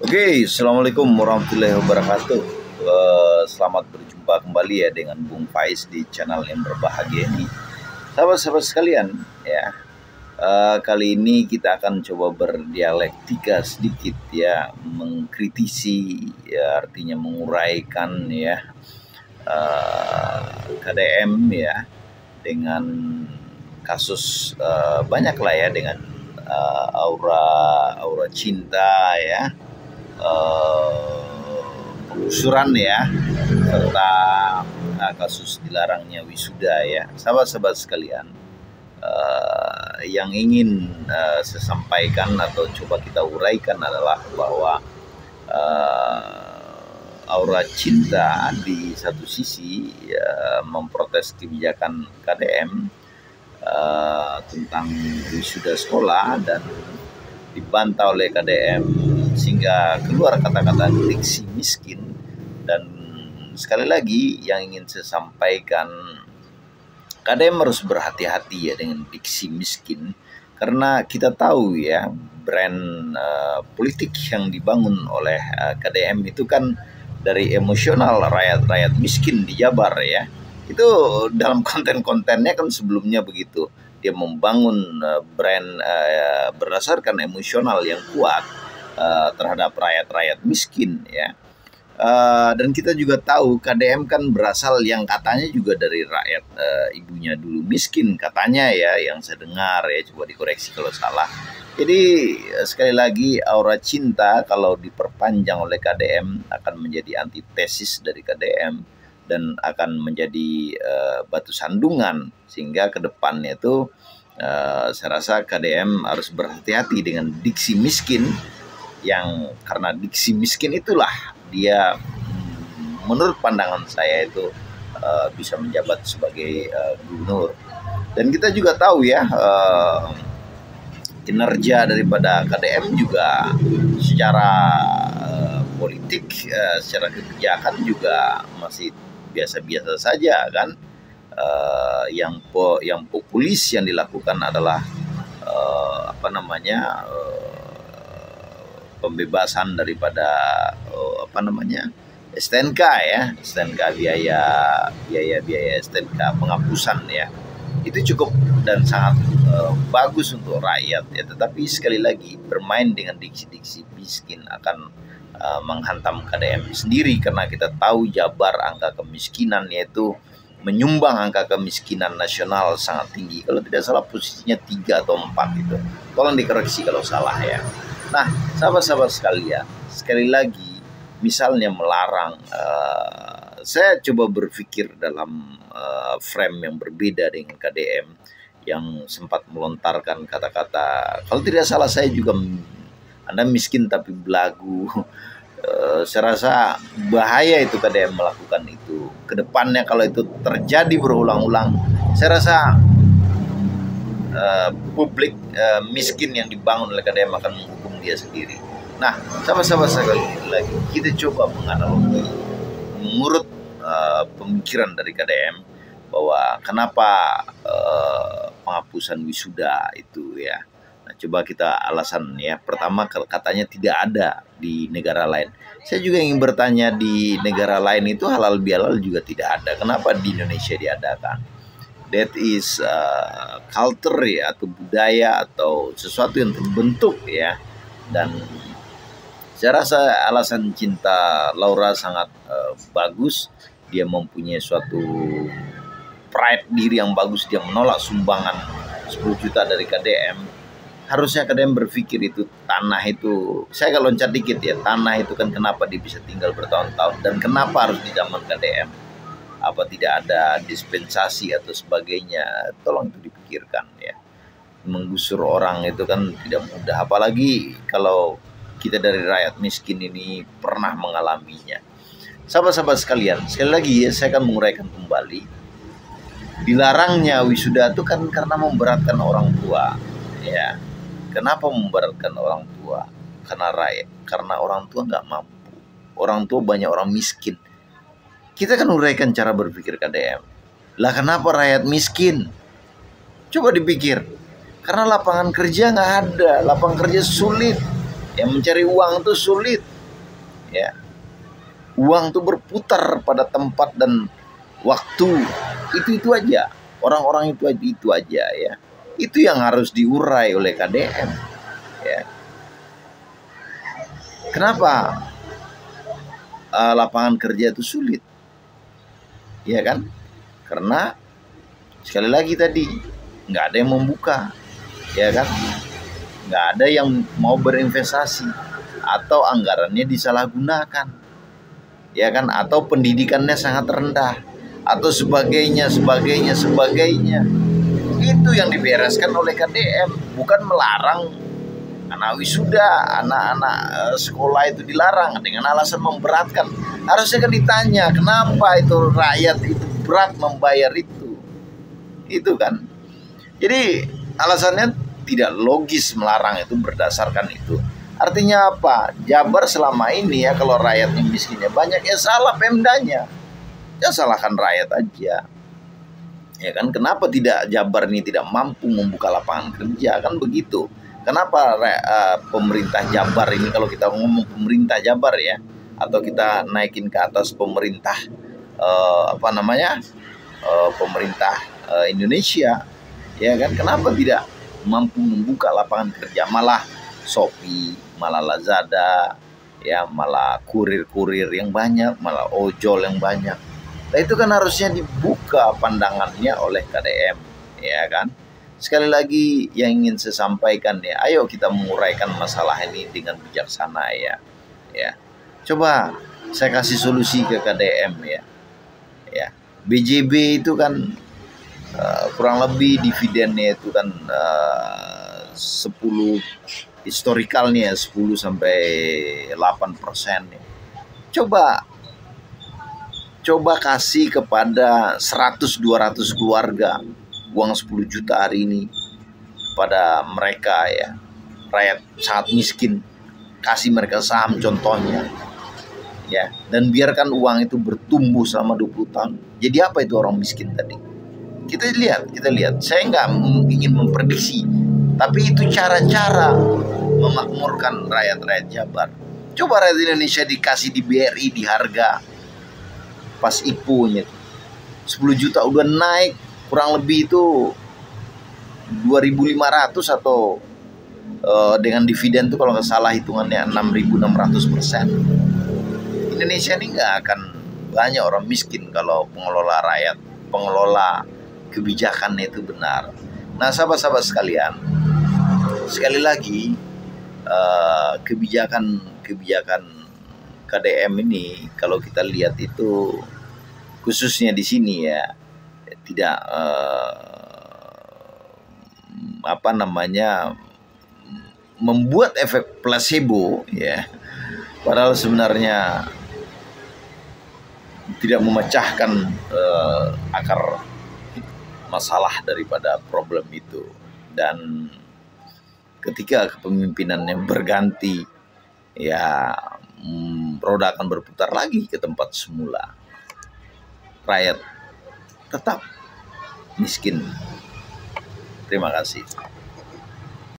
Oke, assalamualaikum warahmatullahi wabarakatuh. Selamat berjumpa kembali ya dengan Bung Faiz di channel yang berbahagia ini. Sahabat-sahabat sekalian, ya. Kali ini kita akan coba berdialektika sedikit ya, mengkritisi ya, artinya menguraikan ya KDM ya, dengan kasus banyak lah ya, dengan aura cinta ya, penggusuran ya, serta kasus dilarangnya wisuda ya. Sahabat-sahabat sekalian, yang ingin saya sampaikan atau coba kita uraikan adalah bahwa aura cinta di satu sisi ya, memprotes kebijakan KDM tentang wisuda sekolah, dan dibantah oleh KDM sehingga keluar kata-kata diksi miskin. Dan sekali lagi yang ingin saya sampaikan, KDM harus berhati-hati ya dengan diksi miskin, karena kita tahu ya brand politik yang dibangun oleh KDM itu kan dari emosional rakyat miskin di Jabar ya. Itu dalam konten-kontennya kan sebelumnya begitu, dia membangun brand berdasarkan emosional yang kuat terhadap rakyat miskin ya. Dan kita juga tahu KDM kan berasal yang katanya juga dari rakyat ibunya dulu miskin katanya ya, yang saya dengar ya, coba dikoreksi kalau salah. Jadi sekali lagi, aura cinta kalau diperpanjang oleh KDM akan menjadi antitesis dari KDM dan akan menjadi batu sandungan, sehingga ke depannya itu saya rasa KDM harus berhati-hati dengan diksi miskin, yang karena diksi miskin itulah dia menurut pandangan saya itu bisa menjabat sebagai gubernur. Dan kita juga tahu ya, kinerja daripada KDM juga secara politik, secara kebijakan juga masih biasa-biasa saja kan. Yang populis yang dilakukan adalah pembebasan daripada STNK ya, STNK biaya STNK, penghapusan ya. Itu cukup dan sangat bagus untuk rakyat ya, tetapi sekali lagi bermain dengan diksi-diksi miskin akan menghantam KDM sendiri, karena kita tahu Jabar angka kemiskinan yaitu menyumbang angka kemiskinan nasional sangat tinggi. Kalau tidak salah posisinya 3 atau 4 itu. Tolong dikoreksi kalau salah ya. Nah, sahabat-sahabat sekalian, sekali lagi misalnya melarang, saya coba berpikir dalam frame yang berbeda dengan KDM yang sempat melontarkan kata-kata, kalau tidak salah saya juga, Anda miskin tapi belagu. Saya rasa bahaya itu KDM melakukan itu. Kedepannya kalau itu terjadi berulang-ulang, saya rasa publik miskin yang dibangun oleh KDM akan menghukum dia sendiri. Nah, sama-sama sekali lagi kita coba menganalogi, mengurut pemikiran dari KDM bahwa kenapa penghapusan wisuda itu ya. Nah, coba kita alasan ya. Pertama, katanya tidak ada di negara lain. Saya juga ingin bertanya, di negara lain itu halal bihalal juga tidak ada. Kenapa di Indonesia diadakan? That is culture ya, atau budaya, atau sesuatu yang terbentuk ya. Dan saya rasa alasan cinta Laura sangat bagus. Dia mempunyai suatu pride diri yang bagus. Dia menolak sumbangan 10 juta dari KDM. Harusnya KDM berpikir itu tanah itu, saya kalau loncat dikit ya, tanah itu kan kenapa dia bisa tinggal bertahun-tahun, dan kenapa harus di zaman KDM? Apa tidak ada dispensasi atau sebagainya? Tolong itu dipikirkan ya. Menggusur orang itu kan tidak mudah, apalagi kalau kita dari rakyat miskin ini pernah mengalaminya. Sahabat-sahabat sekalian, sekali lagi ya, saya akan menguraikan kembali. Dilarangnya wisuda itu kan karena memberatkan orang tua ya. Kenapa memberatkan orang tua? Karena orang tua nggak mampu. Orang tua banyak orang miskin. Kita kan uraikan cara berpikir KDM. Lah kenapa rakyat miskin? Coba dipikir. Karena lapangan kerja nggak ada, lapangan kerja sulit. Yang mencari uang itu sulit, ya. Uang itu berputar pada tempat dan waktu, itu aja. Orang-orang itu aja, ya. Itu yang harus diurai oleh KDM, ya. Kenapa lapangan kerja itu sulit? Ya kan? Karena sekali lagi tadi nggak ada yang membuka, ya kan? Nggak ada yang mau berinvestasi, atau anggarannya disalahgunakan, ya kan? Atau pendidikannya sangat rendah, atau sebagainya. Itu yang dibereskan oleh KDM, bukan melarang anak wisuda, anak-anak sekolah itu dilarang dengan alasan memberatkan. Harusnya kan ditanya, kenapa itu rakyat itu berat membayar itu kan. Jadi alasannya tidak logis melarang itu berdasarkan itu. Artinya apa? Jabar selama ini ya, kalau rakyatnya miskinnya banyak, ya salah Pemdanya, ya salahkan rakyat aja, ya kan. Kenapa tidak Jabar ini tidak mampu membuka lapangan kerja, kan begitu. Kenapa pemerintah Jabar ini, kalau kita ngomong pemerintah Jabar ya, atau kita naikin ke atas pemerintah pemerintah Indonesia, ya kan, kenapa tidak mampu membuka lapangan kerja? Malah Shopee, malah Lazada, ya, malah kurir-kurir yang banyak, malah ojol yang banyak. Nah, itu kan harusnya dibuka pandangannya oleh KDM, ya kan. Sekali lagi yang ingin saya sampaikan ya, ayo kita menguraikan masalah ini dengan bijaksana ya. Coba saya kasih solusi ke KDM ya. BJB itu kan kurang lebih dividennya itu kan 10 historikalnya 10-8% ya. Coba kasih kepada 100-200 keluarga uang 10 juta hari ini kepada mereka ya, rakyat sangat miskin. Kasih mereka saham contohnya, ya, dan biarkan uang itu bertumbuh selama 20 tahun. Jadi apa itu orang miskin tadi? Kita lihat. Saya nggak ingin memprediksi, tapi itu cara-cara memakmurkan rakyat Jabar. Coba rakyat Indonesia dikasih di BRI di harga pas IPO-nya 10 juta udah naik kurang lebih itu 2.500 atau dengan dividen itu kalau nggak salah hitungannya 6.600%. Indonesia ini nggak akan banyak orang miskin kalau pengelola kebijakannya itu benar. Nah, sahabat-sahabat sekalian, sekali lagi kebijakan KDM ini kalau kita lihat itu khususnya di sini ya, tidak membuat efek placebo ya, padahal sebenarnya tidak memecahkan akar masalah daripada problem itu. Dan ketika kepemimpinannya berganti ya, roda akan berputar lagi ke tempat semula. Rakyat tetap miskin. Terima kasih.